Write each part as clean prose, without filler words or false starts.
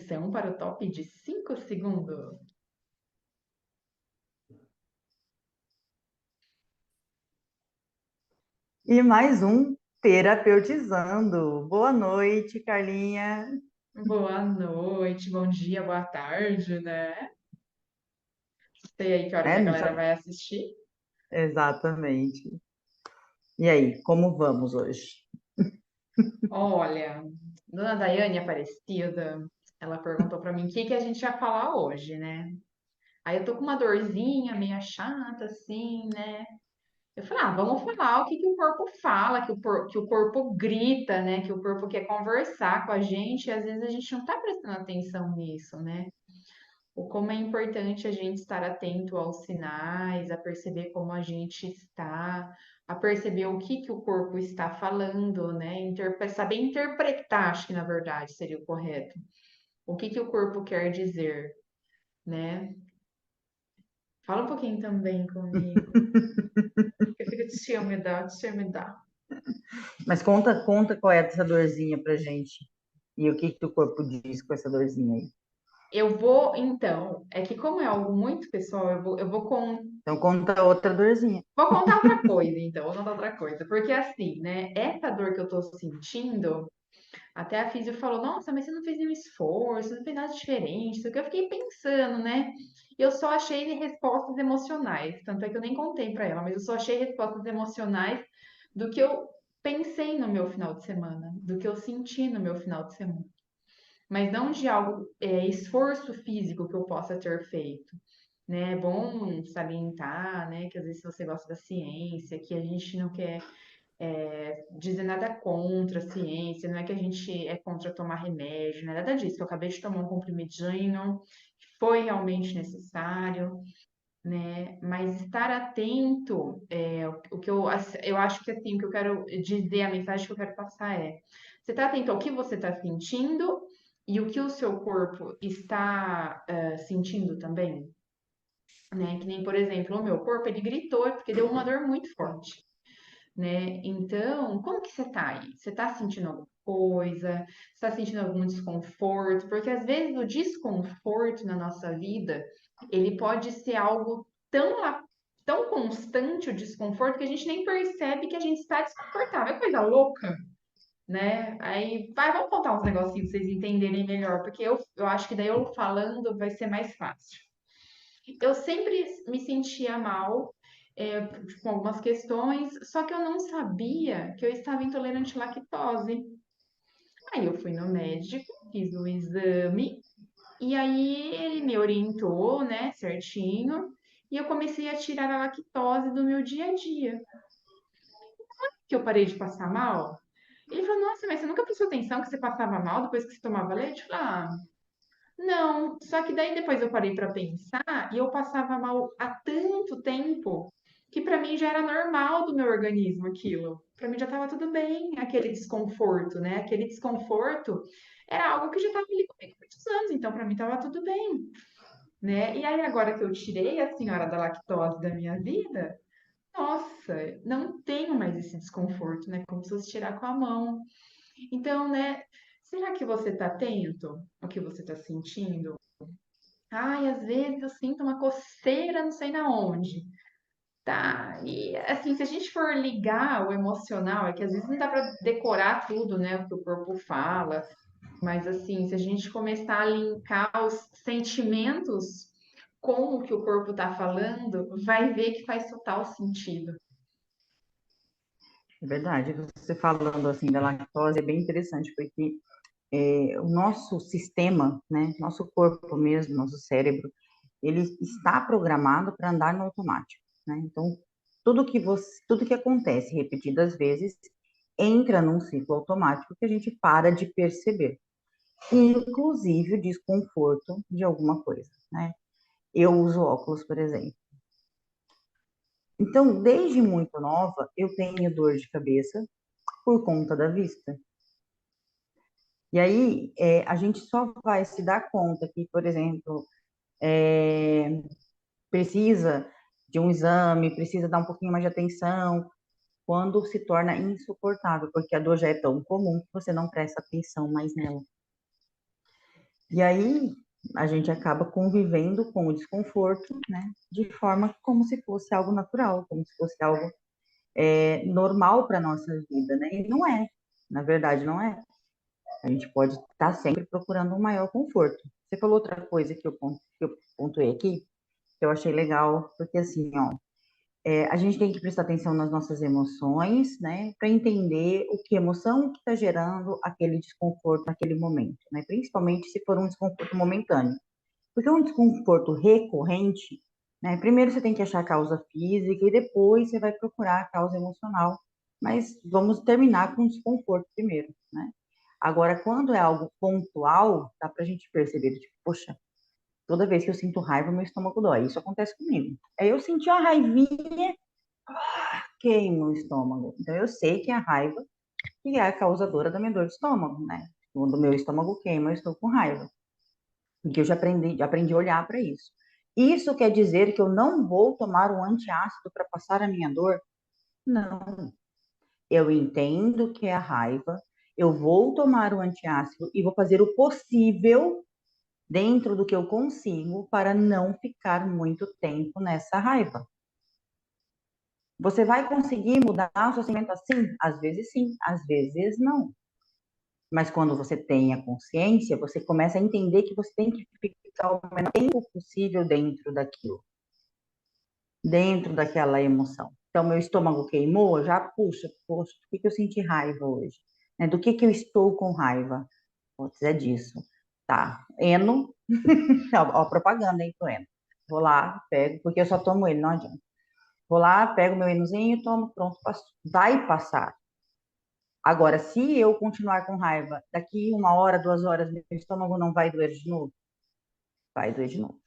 Atenção para o top de 5 segundos. E mais um Terapeutizando. Boa noite, Carlinha. Boa noite, bom dia, boa tarde, né? Sei aí que hora que a Não galera sabe? vai assistir. Exatamente. E aí, como vamos hoje? Olha, Dona Daiane Aparecida, ela perguntou pra mim o que que a gente ia falar hoje, né? Aí eu tô com uma dorzinha meio chata, assim, né? Eu falei, vamos falar o que que o corpo fala, que o corpo grita, né? Que o corpo quer conversar com a gente, e às vezes a gente não tá prestando atenção nisso, né? O como é importante a gente estar atento aos sinais, a perceber como a gente está, a perceber o que o corpo está falando, né? Saber interpretar, acho que na verdade seria o correto. O que o corpo quer dizer, né? Fala um pouquinho também comigo. Eu fico de ciúme, de ciúme dá. Mas conta qual é essa dorzinha pra gente. E o que que o corpo diz com essa dorzinha aí? Eu vou, então, é que como é algo muito pessoal, Então conta outra dorzinha. vou contar outra coisa, então, vou contar outra coisa. Porque assim, né, essa dor que eu tô sentindo, até a Físio falou, nossa, mas você não fez nenhum esforço, não fez nada diferente, isso que eu fiquei pensando, né? E eu só achei respostas emocionais, tanto é que eu nem contei pra ela, mas eu só achei respostas emocionais do que eu pensei no meu final de semana, do que eu senti no meu final de semana. Mas não de algo, esforço físico que eu possa ter feito, né? É bom salientar, né, que às vezes se você gosta da ciência, que a gente não quer dizer nada contra a ciência, não é que a gente é contra tomar remédio, não é nada disso. Eu acabei de tomar um comprimidinho, foi realmente necessário, né? Mas estar atento, o que eu acho que assim, o que eu quero dizer, a mensagem que eu quero passar é: você está atento ao que você está sentindo e o que o seu corpo está sentindo também, né? Que nem, por exemplo, o meu corpo, ele gritou porque deu uma dor muito forte, né? Então, como que você tá aí? Você tá sentindo alguma coisa? Você tá sentindo algum desconforto? Porque às vezes o desconforto na nossa vida, ele pode ser algo tão constante o desconforto que a gente nem percebe que a gente está desconfortável. É coisa louca, né? Aí, vamos contar uns negocinhos pra vocês entenderem melhor, porque eu acho que daí eu falando vai ser mais fácil. Eu sempre me sentia mal, com algumas questões, só que eu não sabia que eu estava intolerante à lactose. Aí eu fui no médico, fiz o exame, e aí ele me orientou, né, certinho, e eu comecei a tirar a lactose do meu dia a dia. Que eu parei de passar mal. Ele falou, nossa, mas você nunca prestou atenção que você passava mal depois que você tomava leite? Eu falei, não. Só que daí depois eu parei para pensar e eu passava mal há tanto tempo que para mim já era normal do meu organismo aquilo. Para mim já estava tudo bem, aquele desconforto, né? Aquele desconforto era algo que já estava ali comigo há muitos anos, então para mim estava tudo bem, né? E aí agora que eu tirei a senhora da lactose da minha vida, nossa, não tenho mais esse desconforto, né? Como se fosse tirar com a mão. Então, né? Será que você está atento ao que você está sentindo? Ai, às vezes eu sinto uma coceira, não sei na onde. Tá, e assim, se a gente for ligar o emocional, é que às vezes não dá para decorar tudo, né, o que o corpo fala, mas assim, se a gente começar a linkar os sentimentos com o que o corpo tá falando, vai ver que faz total sentido. É verdade, você falando assim da lactose é bem interessante, porque o nosso sistema, né, nosso corpo mesmo, nosso cérebro, ele está programado para andar no automático, né? Então, tudo que acontece repetidas vezes entra num ciclo automático que a gente para de perceber, inclusive o desconforto de alguma coisa, né? Eu uso óculos, por exemplo. Então, desde muito nova, eu tenho dor de cabeça por conta da vista. E aí, a gente só vai se dar conta que, por exemplo, é, precisa de um exame, precisa dar um pouquinho mais de atenção, quando se torna insuportável, porque a dor já é tão comum que você não presta atenção mais nela. E aí a gente acaba convivendo com o desconforto, né? De forma como se fosse algo natural, como se fosse algo normal para nossa vida, né? E não é, na verdade não é. A gente pode estar sempre procurando um maior conforto. Você falou outra coisa que eu pontuei aqui, que eu achei legal, porque assim, ó, a gente tem que prestar atenção nas nossas emoções, né, para entender o que emoção que está gerando aquele desconforto naquele momento, né, principalmente se for um desconforto momentâneo. Porque um desconforto recorrente, né, primeiro você tem que achar a causa física e depois você vai procurar a causa emocional. Mas vamos terminar com o desconforto primeiro, né? Agora, quando é algo pontual, dá para a gente perceber, tipo, poxa, toda vez que eu sinto raiva, meu estômago dói. Isso acontece comigo. Aí eu senti uma raivinha, queima o estômago. Então eu sei que é a raiva que é a causadora da minha dor de estômago, né? Quando o meu estômago queima, eu estou com raiva. Porque eu já aprendi a olhar para isso. Isso quer dizer que eu não vou tomar um antiácido para passar a minha dor? Não. Eu entendo que é a raiva, eu vou tomar o antiácido e vou fazer o possível dentro do que eu consigo para não ficar muito tempo nessa raiva. Você vai conseguir mudar o seu sentimento assim? Às vezes sim, às vezes não. Mas quando você tem a consciência, você começa a entender que você tem que ficar o menor tempo possível dentro daquela emoção. Então, meu estômago queimou, já puxa, poxa, por que eu senti raiva hoje? Né? Do que eu estou com raiva? Putz, é disso. Tá, Eno, ó, propaganda, hein, pro Eno. Vou lá, pego, porque eu só tomo ele, não adianta. Vou lá, pego meu enozinho, tomo, pronto, vai passar. Agora, se eu continuar com raiva, daqui 1 hora, 2 horas, meu estômago não vai doer de novo? Vai doer de novo.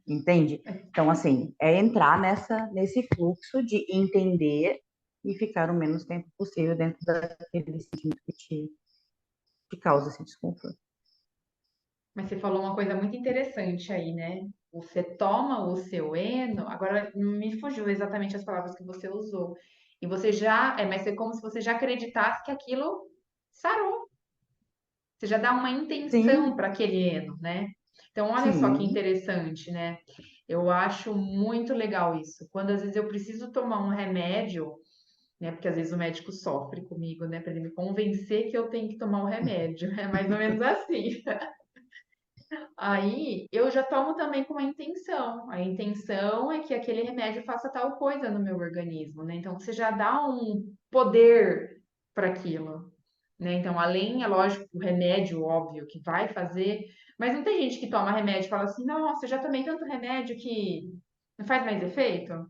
Entende? Então, assim, é entrar nesse fluxo de entender e ficar o menos tempo possível dentro daquele sentimento que te causa esse desconforto. Mas você falou uma coisa muito interessante aí, né? Você toma o seu eno, agora me fugiu exatamente as palavras que você usou. E você já, mas é como se você já acreditasse que aquilo sarou. Você já dá uma intenção Sim, para aquele eno, né? Então, olha só que sim. interessante, né? Eu acho muito legal isso. Quando às vezes eu preciso tomar um remédio, né? Porque às vezes o médico sofre comigo, né? Para ele me convencer que eu tenho que tomar o remédio. É mais ou menos assim. Aí eu já tomo também com uma intenção. A intenção é que aquele remédio faça tal coisa no meu organismo, né? Então você já dá um poder para aquilo, né? Então, além, é lógico, o remédio, óbvio, que vai fazer, mas não tem gente que toma remédio e fala assim, nossa, eu já tomei tanto remédio que não faz mais efeito?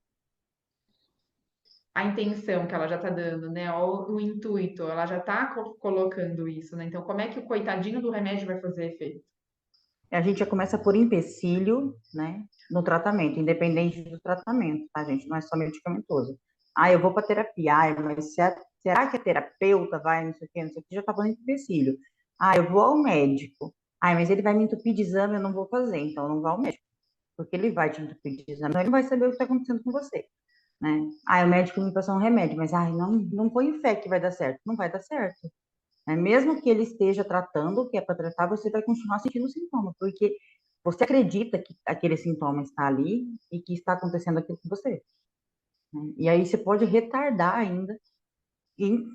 A intenção que ela já tá dando, né? O intuito, ela já tá colocando isso, né? Então, como é que o coitadinho do remédio vai fazer efeito? A gente já começa por empecilho, né, no tratamento, independente do tratamento, tá, gente? Não é só medicamentoso. Ah, eu vou para terapia. Ah, mas será que a terapeuta vai, não sei o quê, não sei o quê, já tá falando de empecilho. Ah, eu vou ao médico. Ah, mas ele vai me entupir de exame, eu não vou fazer, então eu não vou ao médico, porque ele vai te entupir de exame, então ele não vai saber o que está acontecendo com você, né? Ah, o médico me passou um remédio, mas ai, não põe fé que vai dar certo. Não vai dar certo. Né? Mesmo que ele esteja tratando o que é para tratar, você vai continuar sentindo sintoma, porque você acredita que aquele sintoma está ali e que está acontecendo aquilo com você. Né? E aí você pode retardar ainda, em,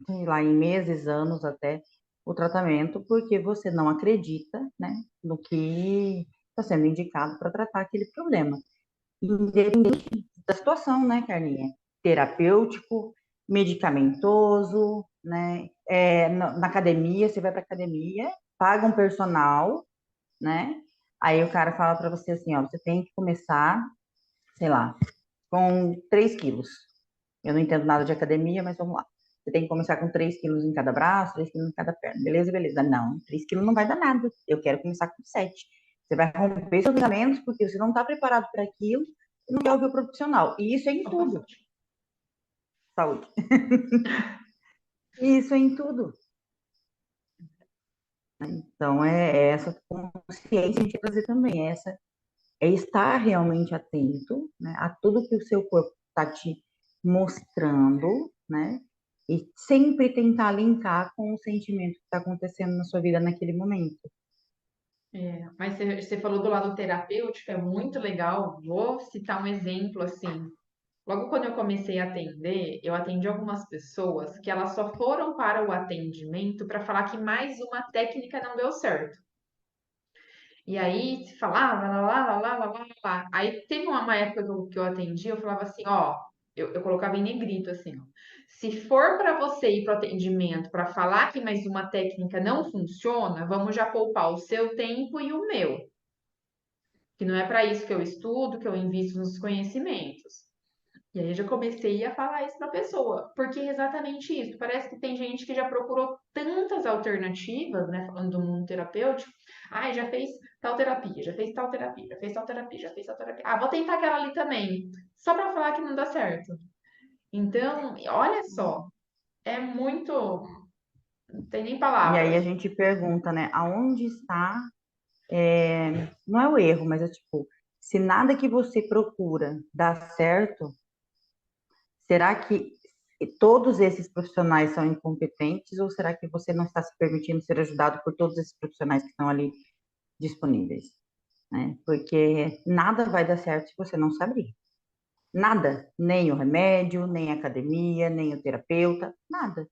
sei lá, em meses, anos até, o tratamento, porque você não acredita, né, no que está sendo indicado para tratar aquele problema. Independente da situação, né, Carlinha? Terapêutico, medicamentoso, né? Na academia, você vai para academia, paga um personal, né? Aí o cara fala para você assim, ó, você tem que começar, sei lá, com 3 quilos. Eu não entendo nada de academia, mas vamos lá. Você tem que começar com 3 quilos em cada braço, 3 quilos em cada perna. Beleza, beleza. Não, 3 quilos não vai dar nada. Eu quero começar com 7. Você vai romper seus ligamentos porque você não está preparado para aquilo e não quer ouvir o profissional. E isso é em Opa, tudo. saúde. Saúde. E isso é em tudo. Então, é essa consciência de trazer também. É estar realmente atento, né, a tudo que o seu corpo está te mostrando, né? E sempre tentar linkar com o sentimento que está acontecendo na sua vida naquele momento. Mas você falou do lado terapêutico, é muito legal. Vou citar um exemplo assim. Logo quando eu comecei a atender, eu atendi algumas pessoas que elas só foram para o atendimento para falar que mais uma técnica não deu certo. E aí se falava, lá, lá, lá, lá, lá, lá, lá. Aí teve uma época que eu atendi, eu falava assim, ó, eu colocava em negrito assim, ó. Se for para você ir para o atendimento para falar que mais uma técnica não funciona, vamos já poupar o seu tempo e o meu, que não é para isso que eu estudo, que eu invisto nos conhecimentos. E aí eu já comecei a falar isso para a pessoa, porque é exatamente isso. Parece que tem gente que já procurou tantas alternativas, né, falando do mundo terapêutico. Ai, já fez tal terapia, já fez tal terapia, já fez tal terapia, já fez tal terapia. Ah, vou tentar aquela ali também, só para falar que não dá certo. Então, olha só, é muito, não tem nem E aí palavras. a gente pergunta, né, aonde está, não é o erro, mas é tipo, se nada que você procura dá certo, será que todos esses profissionais são incompetentes ou será que você não está se permitindo ser ajudado por todos esses profissionais que estão ali disponíveis, né? Porque nada vai dar certo se você não se abrir. Nada, nem o remédio, nem a academia, nem o terapeuta, nada.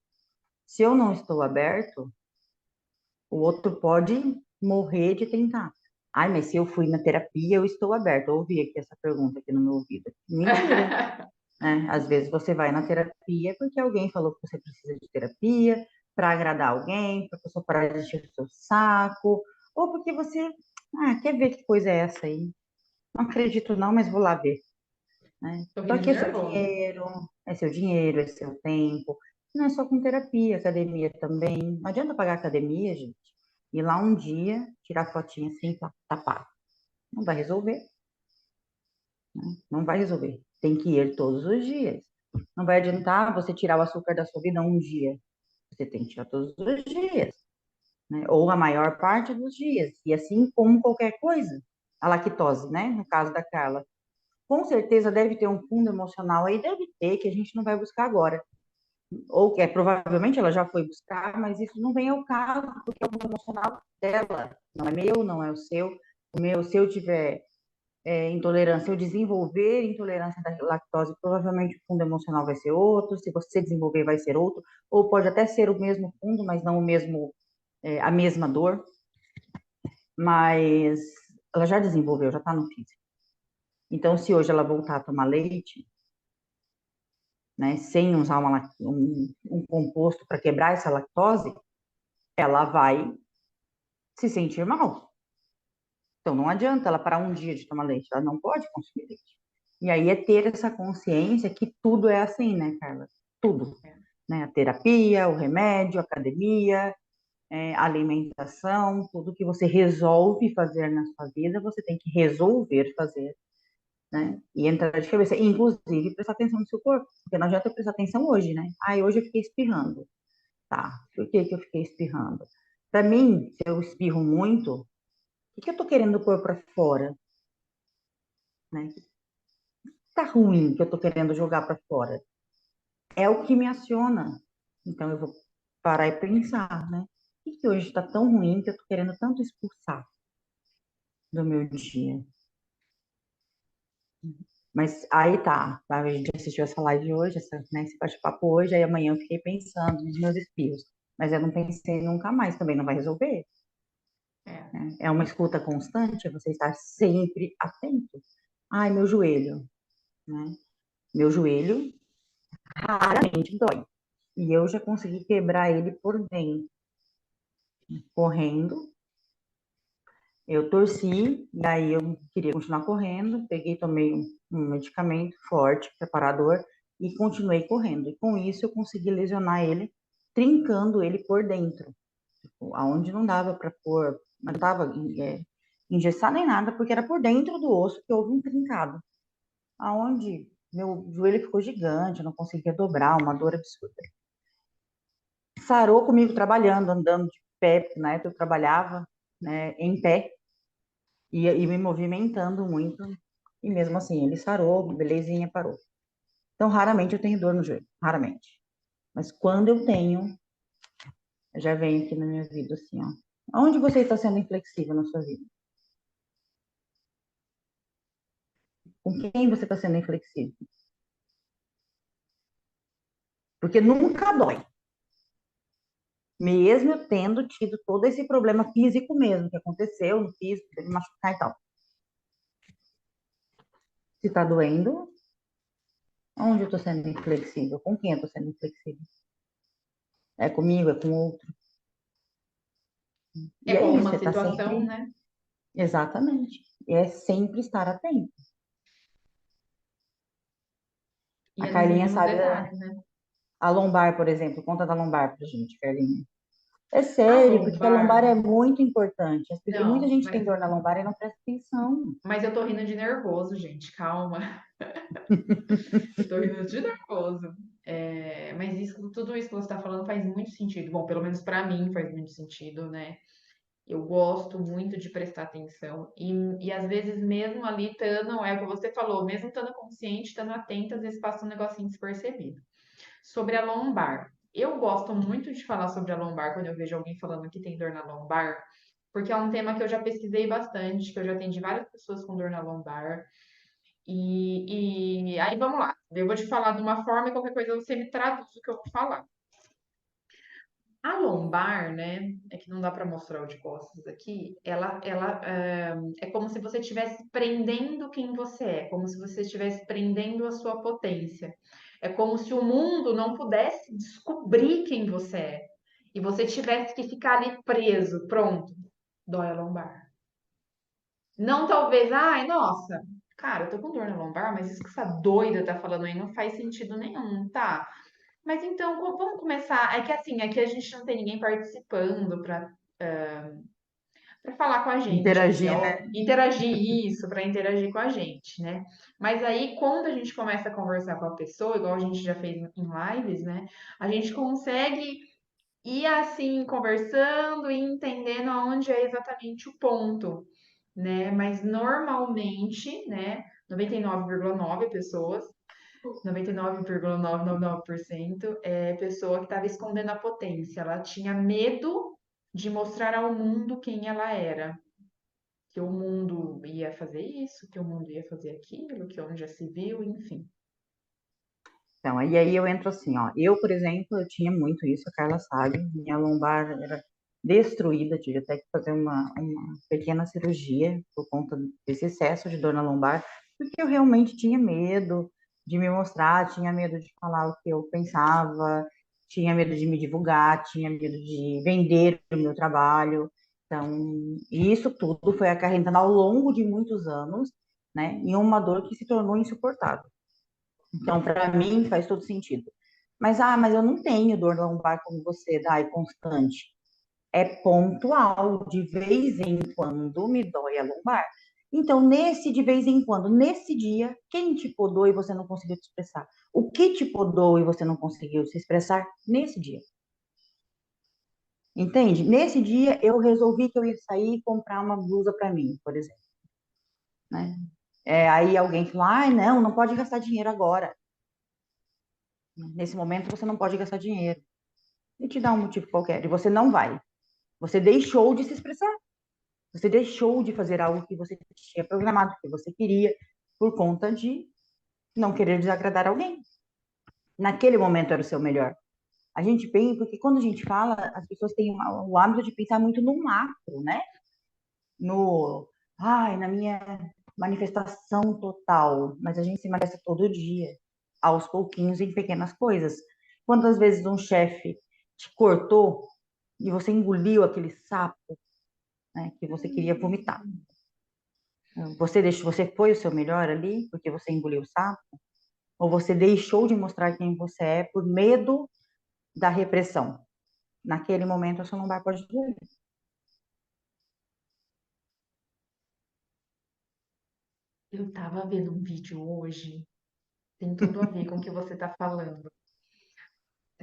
Se eu não estou aberto, o outro pode morrer de tentar. Ai, mas se eu fui na terapia, eu estou aberto. Eu ouvi aqui essa pergunta aqui no meu ouvido. Mentira, né? Às vezes você vai na terapia porque alguém falou que você precisa de terapia para agradar alguém, para a pessoa parar de encher o seu saco, ou porque você quer ver que coisa é essa aí. Não acredito não, mas vou lá ver, né? Só Sorriso de que nervoso. é seu dinheiro, é seu tempo. Não é só com terapia, academia também. Não adianta pagar academia, gente. Ir lá um dia, tirar fotinha assim, tá pago. Não vai resolver, né? Não vai resolver. Tem que ir todos os dias. Não vai adiantar você tirar o açúcar da sua vida um dia. Você tem que tirar todos os dias, né? Ou a maior parte dos dias. E assim como qualquer coisa. A lactose, né? No caso da Carla. Com certeza deve ter um fundo emocional aí, deve ter, que a gente não vai buscar agora. Ou que provavelmente ela já foi buscar, mas isso não vem ao caso, porque é o fundo emocional dela. Não é meu, não é o seu. O meu, se eu tiver intolerância, eu desenvolver intolerância da lactose, provavelmente o fundo emocional vai ser outro, se você desenvolver vai ser outro, ou pode até ser o mesmo fundo, mas não o mesmo, a mesma dor, mas ela já desenvolveu, já está no físico. Então, se hoje ela voltar a tomar leite, né, sem usar um composto para quebrar essa lactose, ela vai se sentir mal. Então, não adianta ela parar um dia de tomar leite, ela não pode consumir leite. E aí é ter essa consciência que tudo é assim, né, Carla? Tudo. Né? A terapia, o remédio, a academia, a alimentação, tudo que você resolve fazer na sua vida, você tem que resolver fazer, né? E entrar de cabeça. Inclusive, prestar atenção no seu corpo, porque não adianta eu prestar atenção hoje, né? Ah, hoje eu fiquei espirrando. Tá, por que que eu fiquei espirrando? Para mim, se eu espirro muito, o que eu tô querendo pôr para fora, né? Tá ruim que eu tô querendo jogar para fora. É o que me aciona. Então eu vou parar e pensar, né? O que que hoje está tão ruim que eu tô querendo tanto expulsar do meu dia? Mas aí tá, a gente assistiu essa live hoje, esse bate-papo hoje, aí amanhã eu fiquei pensando nos meus espirros. Mas eu não pensei nunca mais, também não vai resolver. É. Né? É uma escuta constante, é você estar sempre atento. Ai, meu joelho, né? Meu joelho raramente dói. E eu já consegui quebrar ele por dentro, correndo. Eu torci, daí eu queria continuar correndo, peguei, tomei um medicamento forte, preparador, e continuei correndo. E com isso eu consegui lesionar ele, trincando ele por dentro, tipo, aonde não dava para pôr, não estava engessar nem nada, porque era por dentro do osso que houve um trincado. Aonde meu joelho ficou gigante, eu não conseguia dobrar, uma dor absurda. Sarou comigo trabalhando, andando de pé, na época eu trabalhava, né, em pé, e me movimentando muito, e mesmo assim ele sarou, belezinha, parou. Então, raramente eu tenho dor no joelho, raramente. Mas quando eu tenho, já vem aqui na minha vida assim, ó. Onde você está sendo inflexível na sua vida? Com quem você está sendo inflexível? Porque nunca dói. Mesmo eu tendo tido todo esse problema físico mesmo, que aconteceu no físico, teve machucar e tal. Se tá doendo, onde eu tô sendo inflexível? Com quem eu tô sendo inflexível? É comigo, é com outro? É E é com isso, alguma você tá situação, sempre... né? Exatamente. E é sempre estar atento. E A é nos Carlinha mínimos sabe detalhes, né? a lombar, por exemplo. Conta da lombar pra gente, Carlinha. É A sério, porque a lombar lombar, é muito importante. Muita não, gente tem dor na lombar e não presta atenção. mas eu tô rindo de nervoso, gente, calma. Eu tô rindo de nervoso. É, mas isso, tudo isso que você está falando faz muito sentido. Bom, pelo menos para mim faz muito sentido, né? Eu gosto muito de prestar atenção e às vezes mesmo ali estando, é o que você falou, mesmo estando consciente, estando atenta, às vezes passa um negocinho despercebido. Sobre a lombar. Eu gosto muito de falar sobre a lombar quando eu vejo alguém falando que tem dor na lombar, porque é um tema que eu já pesquisei bastante, que eu já atendi várias pessoas com dor na lombar. E aí vamos lá. Eu vou te falar de uma forma e qualquer coisa você me traduz o que eu vou falar. A lombar, né? É que não dá para mostrar o de costas aqui. Ela é como se você estivesse prendendo quem você é, como se você estivesse prendendo a sua potência. É como se o mundo não pudesse descobrir quem você é e você tivesse que ficar ali preso. Pronto, dói a lombar. Não talvez, ai, nossa, cara, eu tô com dor na lombar, mas isso que essa doida tá falando aí não faz sentido nenhum, tá? Mas então, vamos começar. É que assim, aqui a gente não tem ninguém participando para falar com a gente aqui, Interagir, ó, né? interagir isso, para interagir com a gente, né? Mas aí, quando a gente começa a conversar com a pessoa, igual a gente já fez em lives, né? A gente consegue ir assim, conversando e entendendo aonde é exatamente o ponto, né? Mas normalmente, né, 99,9 pessoas 99,999% é pessoa que estava escondendo a potência. Ela tinha medo de mostrar ao mundo quem ela era. Que o mundo ia fazer isso, que o mundo ia fazer aquilo, que onde já se viu, enfim. Então, aí eu entro assim, ó. Eu, por exemplo, eu tinha muito isso, a Carla sabe, minha lombar era destruída, tive até que fazer uma pequena cirurgia por conta desse excesso de dor na lombar, porque eu realmente tinha medo de me mostrar, tinha medo de falar o que eu pensava, tinha medo de me divulgar, tinha medo de vender o meu trabalho. Então, isso tudo foi acarretando ao longo de muitos anos, né, em uma dor que se tornou insuportável. Então, para mim, faz todo sentido. Mas eu não tenho dor lombar como você, Dai, constante. É pontual, de vez em quando me dói a lombar. Então, nesse de vez em quando, nesse dia, quem te podou e você não conseguiu te expressar? O que te podou e você não conseguiu se expressar nesse dia? Entende? Nesse dia, eu resolvi que eu ia sair e comprar uma blusa para mim, por exemplo, né? Aí alguém falou, ai, não, não pode gastar dinheiro agora. Nesse momento, você não pode gastar dinheiro. E te dá um motivo qualquer, e você não vai. Você deixou de se expressar. Você deixou de fazer algo que você tinha programado, que você queria, por conta de não querer desagradar alguém. Naquele momento era o seu melhor. A gente pensa, porque quando a gente fala, as pessoas têm o hábito de pensar muito no macro, né? No, ai, na minha manifestação total. Mas a gente se manifesta todo dia, aos pouquinhos, em pequenas coisas. Quantas vezes um chefe te cortou e você engoliu aquele sapo, né, que você queria vomitar? Você foi o seu melhor ali porque você engoliu o sapo? Ou você deixou de mostrar quem você é por medo da repressão? Naquele momento, a sua lombar pode doer. Eu tava vendo um vídeo hoje, tem tudo a ver com o que você tá falando.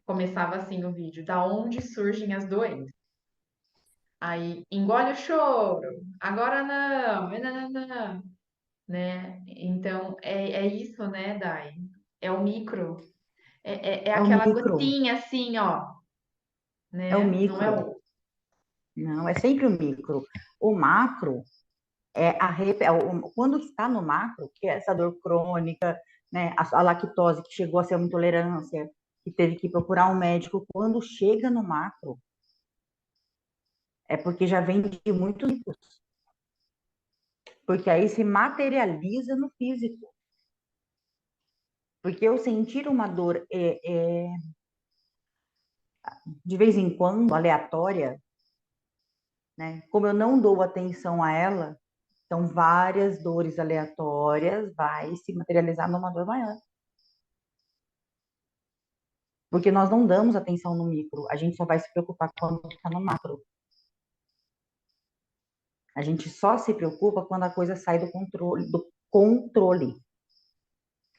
Começava assim o vídeo, da onde surgem as doenças. Aí, engole o choro, agora não, nananã, né? Então, é isso, né, Dai? É o micro. É É o aquela micro, gotinha assim, ó, é o né? Não é micro. o. Não, é sempre o micro. O macro quando está no macro, que é essa dor crônica, né, a lactose que chegou a ser uma intolerância, que teve que procurar um médico, quando chega no macro, é porque já vem de muitos ciclos, porque aí se materializa no físico. Porque eu sentir uma dor de vez em quando, aleatória, né? Como eu não dou atenção a ela, então várias dores aleatórias vai se materializar numa dor maior. Porque nós não damos atenção no micro, a gente só vai se preocupar quando está no macro. A gente só se preocupa quando a coisa sai do controle,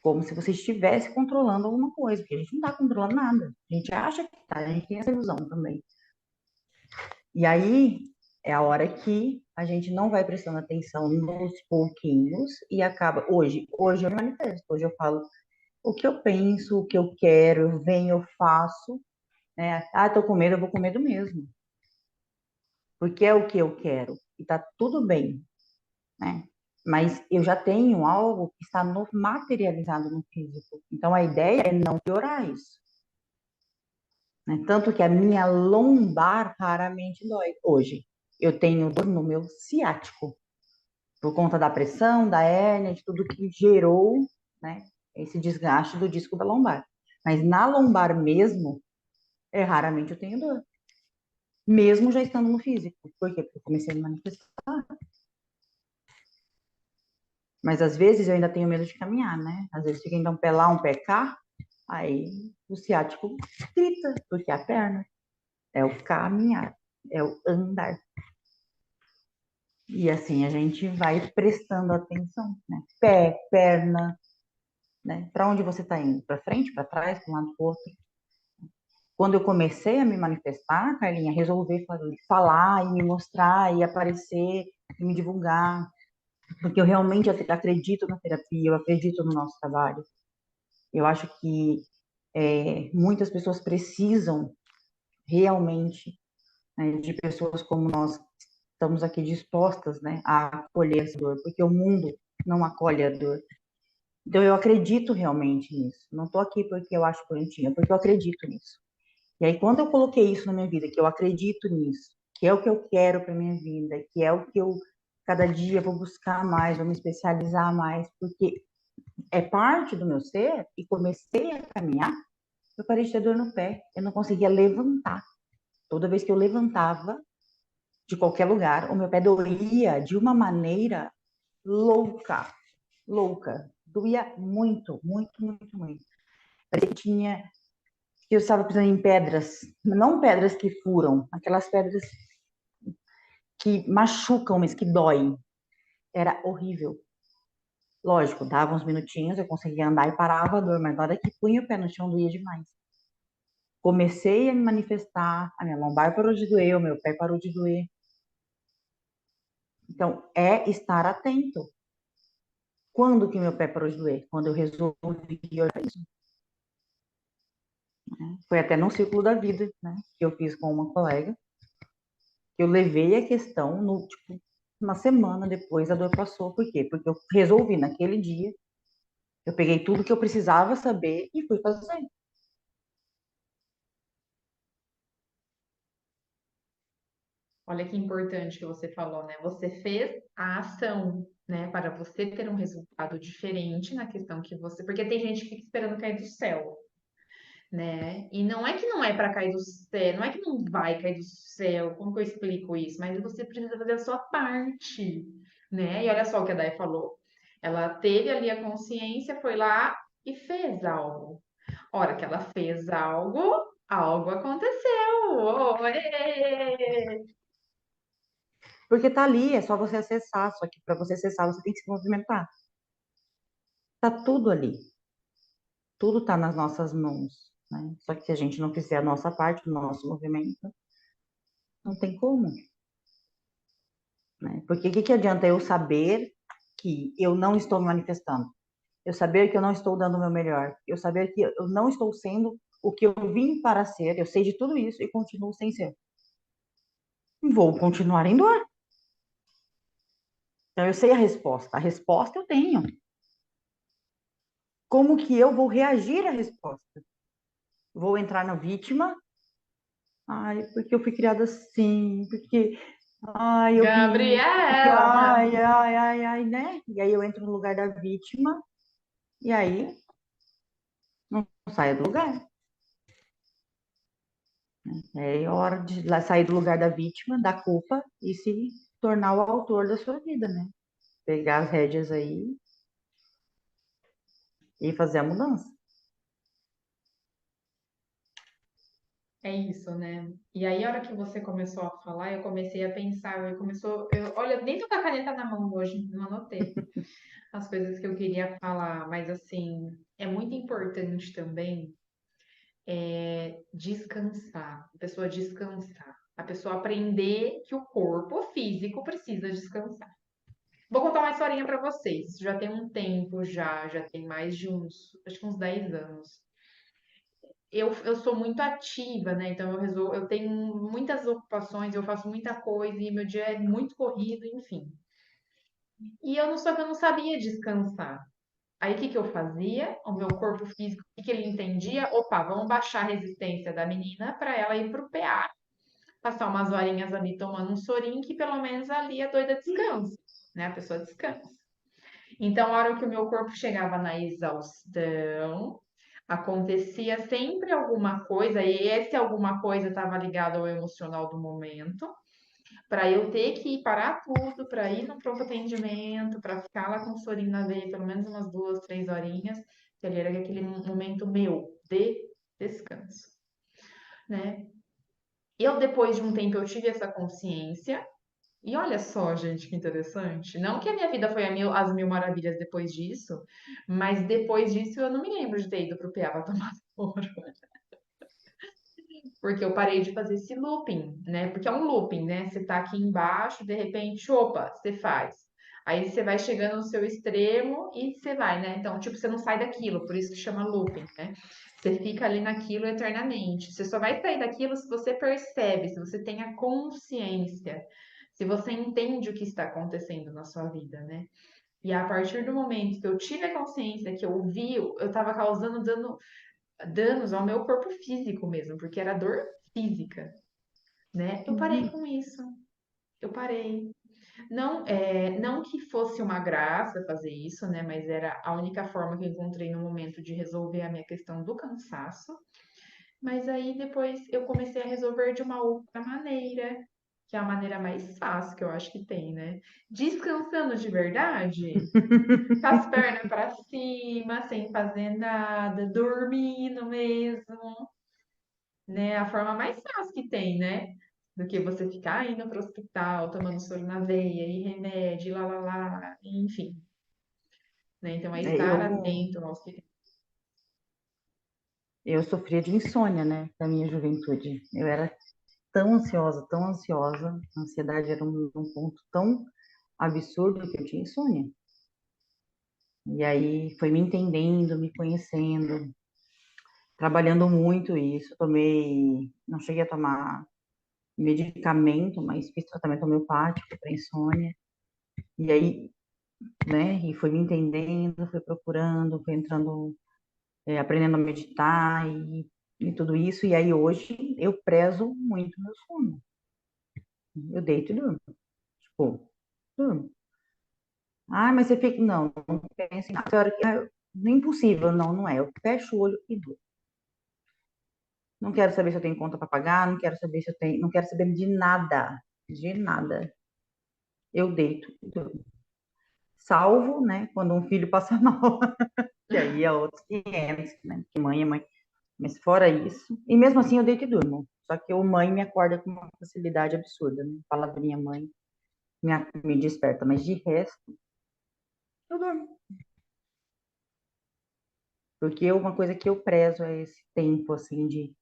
como se você estivesse controlando alguma coisa, porque a gente não está controlando nada. A gente acha que está, a gente tem essa ilusão também. E aí é a hora que a gente não vai prestando atenção nos pouquinhos e acaba. Hoje eu me manifesto, hoje eu falo o que eu penso, o que eu quero, eu venho, eu faço, né? Ah, tô com medo, eu vou com medo mesmo, porque é o que eu quero e tá tudo bem, né? Mas eu já tenho algo que está materializado no físico. Então a ideia é não piorar isso, né? Tanto que a minha lombar raramente dói hoje. Eu tenho dor no meu ciático, por conta da pressão, da hérnia, de tudo que gerou, né, esse desgaste do disco da lombar. Mas na lombar mesmo, raramente eu tenho dor. Mesmo já estando no físico. Por quê? Porque eu comecei a me manifestar. Mas às vezes eu ainda tenho medo de caminhar, né? Às vezes fica então um pé lá, um pé cá, aí o ciático grita, porque é a perna é o caminhar, é o andar. E assim a gente vai prestando atenção, né? Pé, perna, né? Para onde você está indo? Para frente, para trás, para um lado, para o outro? Quando eu comecei a me manifestar, Carlinha, resolver falar e me mostrar e aparecer e me divulgar, porque eu realmente acredito na terapia, eu acredito no nosso trabalho. Eu acho que muitas pessoas precisam realmente, né, de pessoas como nós, estamos aqui dispostas, né, a acolher essa dor, porque o mundo não acolhe a dor. Então eu acredito realmente nisso. Não estou aqui porque eu acho bonitinho, é porque eu acredito nisso. E aí, quando eu coloquei isso na minha vida, que eu acredito nisso, que é o que eu quero para minha vida, que é o que eu cada dia vou buscar mais, vou me especializar mais, porque é parte do meu ser, e comecei a caminhar, eu parei de ter dor no pé, eu não conseguia levantar. Toda vez que eu levantava de qualquer lugar, o meu pé doía de uma maneira louca, louca. Doía muito, muito, muito, muito. Parecia que tinha que eu estava pisando em pedras, não pedras que furam, aquelas pedras que machucam, mas que doem. Era horrível. Lógico, dava uns minutinhos, eu conseguia andar e parava a dor, mas na hora que punha o pé no chão doía demais. Comecei a me manifestar, a minha lombar parou de doer, o meu pé parou de doer. Então, é estar atento. Quando que meu pé parou de doer? Quando eu resolvi olhar isso. Né? Foi até num círculo da vida, né? Que eu fiz com uma colega. Eu levei a questão no, tipo, uma semana depois a dor passou. Por quê? Porque eu resolvi naquele dia, eu peguei tudo que eu precisava saber e fui fazer. Olha que importante que você falou, né? Você fez a ação, né? Para você ter um resultado diferente na questão que você. Porque tem gente que fica esperando cair do céu, né? E não é que não é para cair do céu, não é que não vai cair do céu, como que eu explico isso? Mas você precisa fazer a sua parte, né? E olha só o que a Day falou. Ela teve ali a consciência, foi lá e fez algo. A hora que ela fez algo, algo aconteceu. Oê! Porque tá ali, é só você acessar. Só que para você acessar, você tem que se movimentar. Tá tudo ali. Tudo tá nas nossas mãos. Né? Só que se a gente não fizer a nossa parte, o nosso movimento, não tem como. Né? Porque o que adianta eu saber que eu não estou me manifestando? Eu saber que eu não estou dando o meu melhor. Eu saber que eu não estou sendo o que eu vim para ser. Eu sei de tudo isso e continuo sem ser. Vou continuar em dor. Então, eu sei a resposta. A resposta eu tenho. Como que eu vou reagir à resposta? Vou entrar na vítima? Ai, porque eu fui criada assim, porque ai, eu vi, porque Gabriela! né? E aí eu entro no lugar da vítima e aí não saio do lugar. É hora de sair do lugar da vítima, da culpa e se tornar o autor da sua vida, né? Pegar as rédeas aí e fazer a mudança. É isso, né? E aí, a hora que você começou a falar, eu comecei a pensar, olha, nem tô com a caneta na mão hoje, não anotei as coisas que eu queria falar, mas assim, é muito importante também descansar, a pessoa descansar, a pessoa aprender que o corpo físico precisa descansar. Vou contar uma historinha para vocês. Já tem um tempo, já tem mais de acho que uns 10 anos. Eu sou muito ativa, né? Então eu tenho muitas ocupações, eu faço muita coisa e meu dia é muito corrido, enfim. E só que eu não sabia descansar. Aí o que que eu fazia? O meu corpo físico, o que que ele entendia? Opa, vamos baixar a resistência da menina para ela ir pro PA. Passar umas horinhas ali tomando um sorinho, que pelo menos ali a doida descansa, né? A pessoa descansa. Então, a hora que o meu corpo chegava na exaustão, acontecia sempre alguma coisa, e esse alguma coisa estava ligado ao emocional do momento, para eu ter que parar tudo, para ir no pronto atendimento, para ficar lá com o sorinho na veia, pelo menos umas 2, 3 horinhas, que ali era aquele momento meu de descanso, né? Eu, depois de um tempo, eu tive essa consciência, e olha só, gente, que interessante. Não que a minha vida foi as mil maravilhas depois disso, mas depois disso eu não me lembro de ter ido pro PA para tomar soro. Porque eu parei de fazer esse looping, né? Porque é um looping, né? Você tá aqui embaixo, de repente, opa, você faz. Aí você vai chegando no seu extremo e você vai, né? Então, tipo, você não sai daquilo, por isso que chama looping, né? Você fica ali naquilo eternamente. Você só vai sair daquilo se você percebe, se você tem a consciência, se você entende o que está acontecendo na sua vida, né? E a partir do momento que eu tive a consciência, que eu vi, eu estava causando danos ao meu corpo físico mesmo, porque era dor física, né? Eu parei Uhum. com isso. Eu parei. Não, não que fosse uma graça fazer isso, né? Mas era a única forma que eu encontrei no momento de resolver a minha questão do cansaço. Mas aí depois eu comecei a resolver de uma outra maneira, que é a maneira mais fácil que eu acho que tem, né? Descansando de verdade, com as pernas para cima, sem fazer nada, dormindo mesmo, né? A forma mais fácil que tem, né? Do que você ficar indo para o hospital, tomando soro na veia e remédio, e lá, enfim, né? Então é É, estar atento aos que. eu sofria de insônia, né, na minha juventude. Eu era tão ansiosa, a ansiedade era um ponto tão absurdo que eu tinha insônia. E aí foi me entendendo, me conhecendo, trabalhando muito isso. Tomei, não cheguei a tomar medicamento, mas fiz tratamento homeopático para insônia. E aí, né, e foi me entendendo, foi procurando, foi entrando, aprendendo a meditar e tudo isso. E aí hoje eu prezo muito meu sono. Eu deito e durmo. Tipo, durmo. Ah, mas você fica. Não, não penso em nada. Impossível, não, não é. Eu fecho o olho e durmo. Não quero saber se eu tenho conta para pagar, não quero saber se eu tenho. Não quero saber de nada. De nada. Eu deito e durmo. Salvo, né, quando um filho passa mal. Que aí é outros 500, né? Que mãe é mãe. Mas fora isso. E mesmo assim eu deito e durmo. Só que o mãe me acorda com uma facilidade absurda, né? Palavrinha mãe me desperta. Mas de resto, eu durmo. Porque uma coisa que eu prezo é esse tempo, assim, de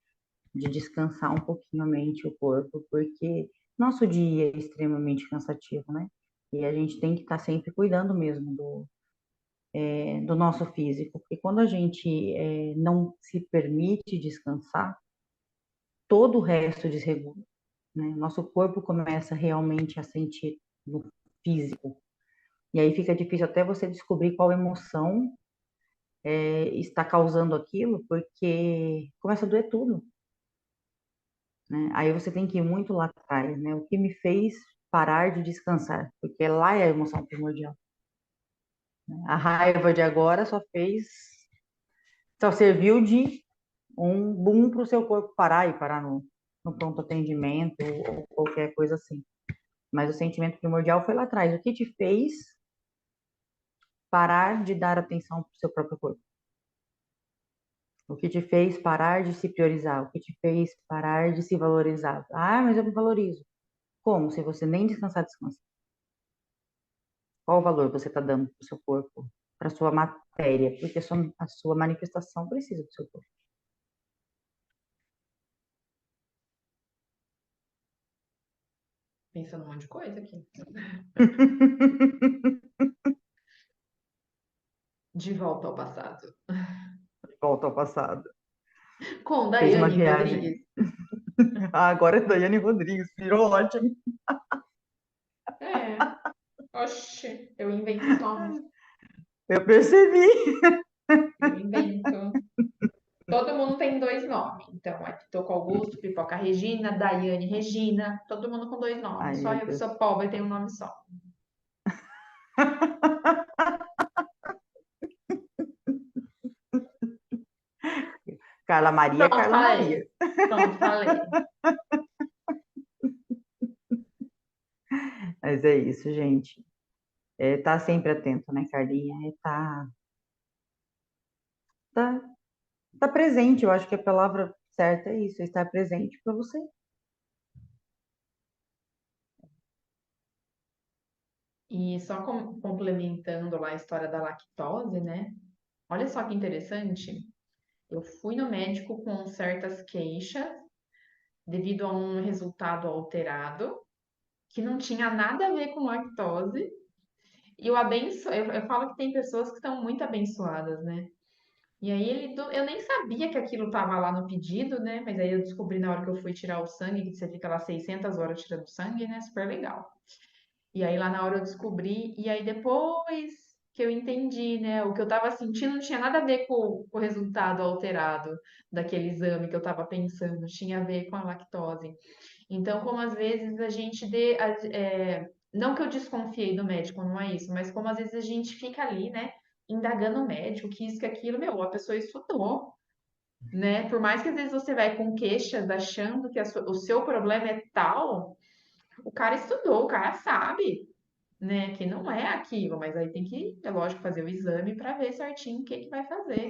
descansar um pouquinho a mente e o corpo, porque nosso dia é extremamente cansativo, né? E a gente tem que estar sempre cuidando mesmo do nosso físico, porque quando a gente não se permite descansar, todo o resto desregula, né? Nosso corpo começa realmente a sentir no físico, e aí fica difícil até você descobrir qual emoção está causando aquilo, porque começa a doer tudo, né? Aí você tem que ir muito lá atrás, né? O que me fez parar de descansar, porque lá é a emoção primordial. A raiva de agora só serviu de um boom para o seu corpo parar e parar no pronto atendimento ou qualquer coisa assim. Mas o sentimento primordial foi lá atrás. O que te fez parar de dar atenção para o seu próprio corpo? O que te fez parar de se priorizar? O que te fez parar de se valorizar? Ah, mas eu me valorizo. Como? Se você nem descansar, descansa. Qual o valor você está dando para o seu corpo, para a sua matéria? Porque a sua manifestação precisa do seu corpo. Pensando um monte de coisa aqui. De volta ao passado. Volta ao passado. Com Fez uma Daiane viagem. Rodrigues. Ah, agora é Daiane Rodrigues, virou ótimo. É. Oxe, eu invento os nomes. Eu percebi. Eu invento. Todo mundo tem dois nomes. Então, é Toco Augusto, Pipoca Regina, Daiane Regina. Todo mundo com dois Ai, nomes. Só meu eu que Deus. sou pobre e tenho um nome só. Carla Maria, Pronto, Carla falei. Maria. Pronto, falei. Mas é isso, gente. Tá sempre atento, né, Carlinha? Tá, tá presente. Eu acho que a palavra certa é isso, é estar presente para você. E só complementando lá a história da lactose, né? Olha só que interessante. Eu fui no médico com certas queixas devido a um resultado alterado, que não tinha nada a ver com lactose. E eu falo que tem pessoas que estão muito abençoadas, né? E aí eu nem sabia que aquilo estava lá no pedido, né? Mas aí eu descobri na hora que eu fui tirar o sangue, que você fica lá 600 horas tirando sangue, né? Super legal. E aí lá na hora eu descobri, e aí depois que eu entendi, né? O que eu tava sentindo não tinha nada a ver com o resultado alterado daquele exame que eu tava pensando, tinha a ver com a lactose. Então, como às vezes a gente não que eu desconfiei do médico, não é isso, mas como às vezes a gente fica ali, né, indagando o médico, que isso, que aquilo, meu, a pessoa estudou, né? Por mais que às vezes você vai com queixas achando que o seu problema é tal, o cara estudou, o cara sabe, né, que não é aquilo, mas aí tem que, é lógico, fazer o exame para ver certinho o que que vai fazer.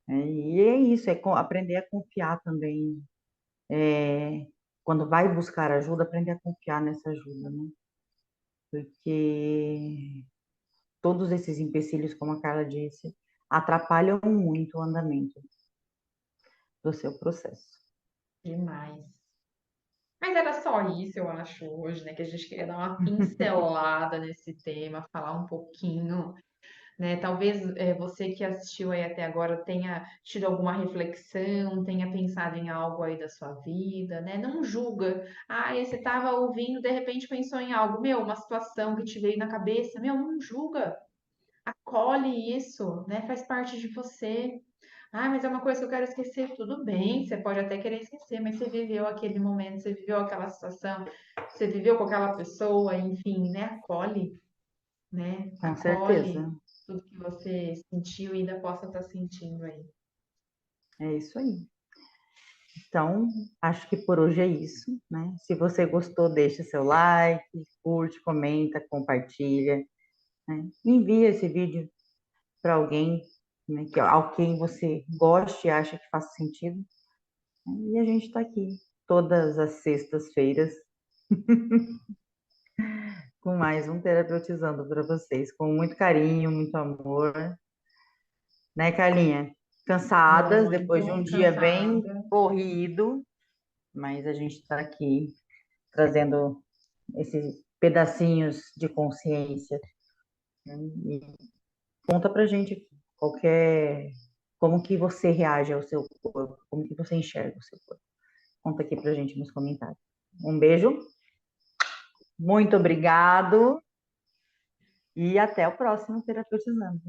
E é isso, aprender a confiar também. Quando vai buscar ajuda, aprender a confiar nessa ajuda, né? Porque todos esses empecilhos, como a Carla disse, atrapalham muito o andamento do seu processo. Demais. Mas era só isso, eu acho, hoje, né? Que a gente queria dar uma pincelada nesse tema, falar um pouquinho, né? Talvez você que assistiu aí até agora tenha tido alguma reflexão, tenha pensado em algo aí da sua vida, né? Não julga. Ah, você estava ouvindo, de repente pensou em algo, meu, uma situação que te veio na cabeça, meu, não julga. Acolhe isso, né? Faz parte de você. Ah, mas é uma coisa que eu quero esquecer. Tudo bem, você pode até querer esquecer, mas você viveu aquele momento, você viveu aquela situação, você viveu com aquela pessoa, enfim, né? Acolhe, né? Com Acolhe certeza, tudo que você sentiu e ainda possa estar sentindo aí. é isso aí. Então, acho que por hoje é isso, né? Se você gostou, deixa seu like, curte, comenta, compartilha, né? Envia esse vídeo para alguém, né, a quem você goste e acha que faça sentido. E a gente está aqui todas as sextas-feiras com mais um terapeutizando para vocês, com muito carinho, muito amor, né, Carlinha? Cansadas depois de um Muito dia bem cansada. corrido, mas a gente está aqui trazendo esses pedacinhos de consciência E conta pra gente qualquer, como que você reage ao seu corpo, como que você enxerga o seu corpo. Conta aqui pra gente nos comentários. Um beijo, muito obrigado e até o próximo Terapeutizando.